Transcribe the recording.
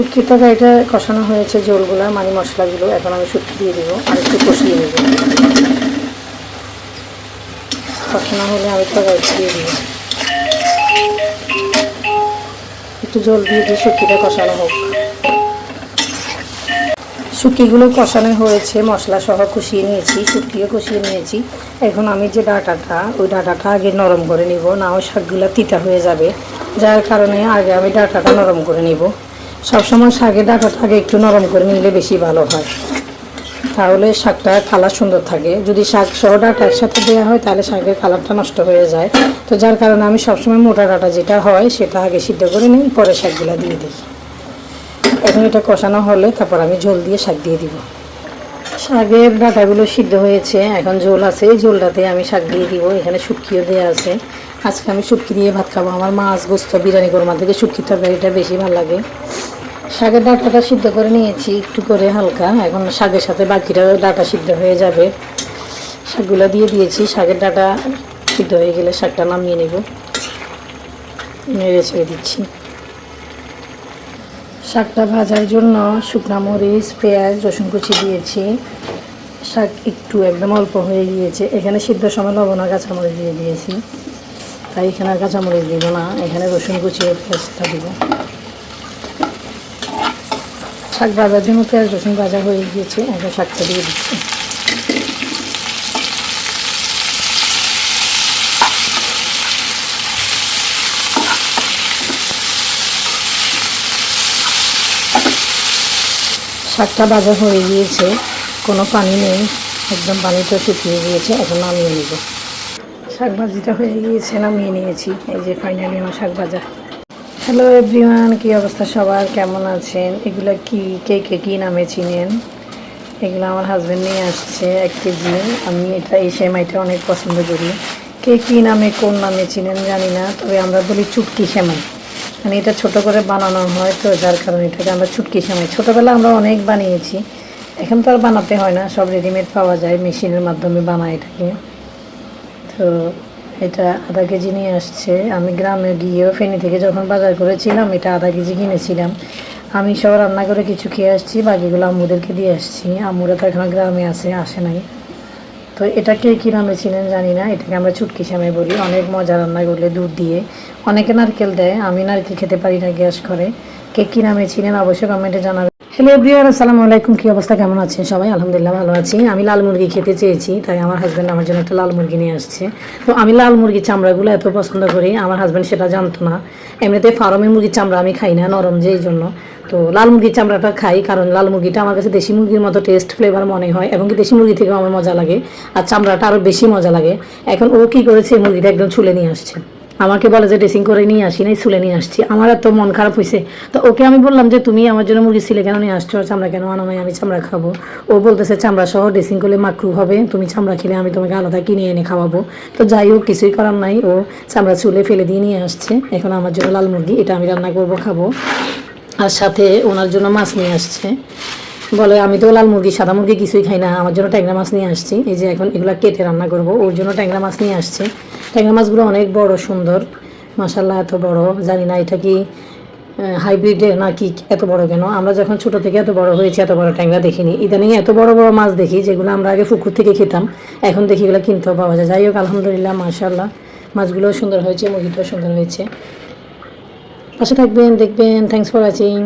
শুটকি তরকারিটা কষানো হয়েছে, ঝোলগুলো মানে মশলাগুলো। এখন আমি শুটকি দিয়ে দিব আর একটু কষিয়ে নেব। কষানো হলে আমি তরকারিটা দিয়ে দিব। একটু জল দিয়ে দিয়ে শুটকিটা কষানো হোক। শুটকিগুলো কষানো হয়েছে, মশলা সহ কষিয়ে নিয়েছি, শুটকিও কষিয়ে নিয়েছি। এখন আমি যে ডাঁটাটা, ওই ডাঁটাটা আগে নরম করে নিব, না ওই শাকগুলো তিতা হয়ে যাবে। যার কারণে আগে আমি ডাঁটাটা নরম করে নিব। সবসময় শাকের ডাঁটাটা আগে একটু নরম করে নিলে বেশি ভালো হয়, তাহলে শাকটা কালার সুন্দর থাকে। যদি শাক সহ ডাঁটা একসাথে দেওয়া হয় তাহলে শাকের কালারটা নষ্ট হয়ে যায়। তো যার কারণে আমি সবসময় মোটা ডাঁটা যেটা হয় সেটা আগে সিদ্ধ করে নিই, পরে শাকগুলো দিয়ে দিই। এখন এটা কষানো হলে তারপর আমি ঝোল দিয়ে শাক দিয়ে দিব। শাকের ডাঁটাগুলো সিদ্ধ হয়েছে, এখন ঝোল আছে, এই ঝোলটাতে আমি শাক দিয়ে দিব। এখানে শুটকিও দেওয়া আছে। আজকে আমি শুটকি দিয়ে ভাত খাবো। আমার মাছ গোস্ত বিরিয়ানি কোরমা থেকে শুটকির তরকারিটা বেশি ভালো লাগে। শাকের ডাঁটাটা সিদ্ধ করে নিয়েছি একটু করে হালকা। এখন শাকের সাথে বাকিটা ডাঁটা সিদ্ধ হয়ে যাবে। শাকগুলো দিয়ে দিয়েছি। শাকের ডাঁটা সিদ্ধ হয়ে গেলে শাকটা নামিয়ে নেব, নেড়ে ছেড়ে দিচ্ছি। শাকটা ভাজার জন্য শুকনো মরিচ, পেঁয়াজ, রসুন কুচি দিয়েছি। শাক একটু একদম অল্প হয়ে গিয়েছে। এখানে সিদ্ধ সময় লবণ আর কাঁচামরিচ দিয়ে দিয়েছি, তাই এখানে আর কাঁচামরিচ দিব না, এখানে রসুন কুচি আর পেঁয়াজটা দিব। শাক ভাজার জন্য পেঁয়াজ রসুন ভাজা হয়ে গিয়েছে, এখন শাকটা দিয়ে দিচ্ছি। শাকটা ভাজা হয়ে গিয়েছে, কোনো পানি নেই, একদম পানিটা শুকিয়ে গিয়েছে। এখন নামিয়ে নেব। শাক ভাজিটা হয়ে গিয়েছে, নামিয়ে নিয়েছি। এই যে ফাইনালি আমার শাক ভাজা। হ্যালো এভরিওয়ান, কী অবস্থা সবার, কেমন আছেন? এগুলা কি, কে কে কী নামে চিনেন? এগুলো আমার হাজব্যান্ড নিয়ে আসছে 1 কেজি। আমি এই সেমাইটা অনেক পছন্দ করি। কে কী নামে, কোন নামে চিনেন জানি না, তবে আমরা বলি চুটকি সেমাই। মানে এটা ছোট করে বানানো হয়, তো যার কারণে এটাকে আমরা চুটকি সেমাই। ছোটোবেলা আমরা অনেক বানিয়েছি, এখন তো আর বানাতে হয় না, সব রেডিমেড পাওয়া যায়, মেশিনের মাধ্যমে বানায় এটাকে। তো এটা আধা কেজি নিয়ে আসছে। আমি গ্রামে গিয়েও ফেনী থেকে যখন বাজার করেছিলাম এটা আধা কেজি কিনেছিলাম। আমি সব রান্না করে কিছু খেয়ে আসছি, বাকিগুলো আম্মুদেরকে দিয়ে আসছি। আম্মুরা তো এখন গ্রামে আসে নাই। তো এটাকে কী নামে চিনেন জানি না, এটাকে আমরা চুটকি সেমাই বলি। অনেক মজা রান্না করলে দুধ দিয়ে। অনেকে নারকেল দেয়, আমি নারকেল খেতে পারি না, গ্যাস করে। কে কী নামে চিনেন অবশ্যই কমেন্টে জানাবেন। হ্যালো এভরিওয়ান, আসসালামু আলাইকুম। কী অবস্থা, কেমন আছেন সবাই? আলহামদুলিল্লাহ ভালো আছি। আমি লাল মুরগি খেতে চেয়েছি, তাই আমার হাজব্যান্ড আমার জন্য একটা লাল মুরগি নিয়ে আসছে। তো আমি লাল মুরগির চামড়াগুলো এত পছন্দ করি, আমার হাজব্যান্ড সেটা জানতো না। এমনিতে ফার্মের মুরগির চামড়া আমি খাই না, নরম যে, এই জন্য। তো লাল মুরগির চামড়াটা খাই, কারণ লাল মুরগিটা আমার কাছে দেশি মুরগির মতো টেস্ট ফ্লেভার মনে হয়, এবং কি দেশি মুরগি থেকেও আমার মজা লাগে, আর চামড়াটা আরও বেশি মজা লাগে। এখন ও কী করেছে, মুরগিটা একদম ছুলে নিয়ে আসছে। আমাকে বলে যে ড্রেসিং করে নিয়ে আসি নাই, ছুলে নিয়ে আসছি। আমার এত মন খারাপ হয়েছে। তো ওকে আমি বললাম যে তুমি আমার জন্য মুরগি ছিলে কেন নিয়ে আসছো, চামড়া কেন আনো নাই, আমি চামড়া খাবো। ও বলতেছে চামড়া সহ ড্রেসিং করলে মাকরু হবে, তুমি চামড়া খেলে আমি তোমাকে আলাদা কিনে এনে খাওয়াবো। তো যাই হোক, কিছুই করার নাই, ও চামড়া ছুলে ফেলে দিয়ে নিয়ে আসছে। এখন আমার জন্য লাল মুরগি, এটা আমি রান্না করবো, খাবো। আর সাথে ওনার জন্য মাছ নিয়ে আসছে। বলে আমি তো লাল মুরগি সাদা মুরগি কিছুই খাই না, আমার জন্য ট্যাংরা মাছ নিয়ে আসছি। এই যে এখন এগুলো কেটে রান্না করব, ওর জন্য ট্যাংরা মাছ নিয়ে আসছে। ট্যাংরা মাছগুলো অনেক বড় সুন্দর, মাশাল্লাহ, এত বড়। জানি না এটা কি হাইব্রিডের নাকি, এত বড় কেন। আমরা যখন ছোট থেকে এত বড় হয়েছি, এত বড় ট্যাংরা দেখিনি। ইদানিং এত বড় বড় মাছ দেখি, যেগুলো আমরা আগে পুকুর থেকে খেতাম, এখন দেখি এগুলো কিনতেও পাওয়া যায়। যাই হোক, আলহামদুলিল্লাহ, মাশাল্লাহ, মাছগুলোও সুন্দর হয়েছে, মুরগিটাও সুন্দর হয়েছে। পাশে থাকবেন, দেখবেন। Thanks for watching.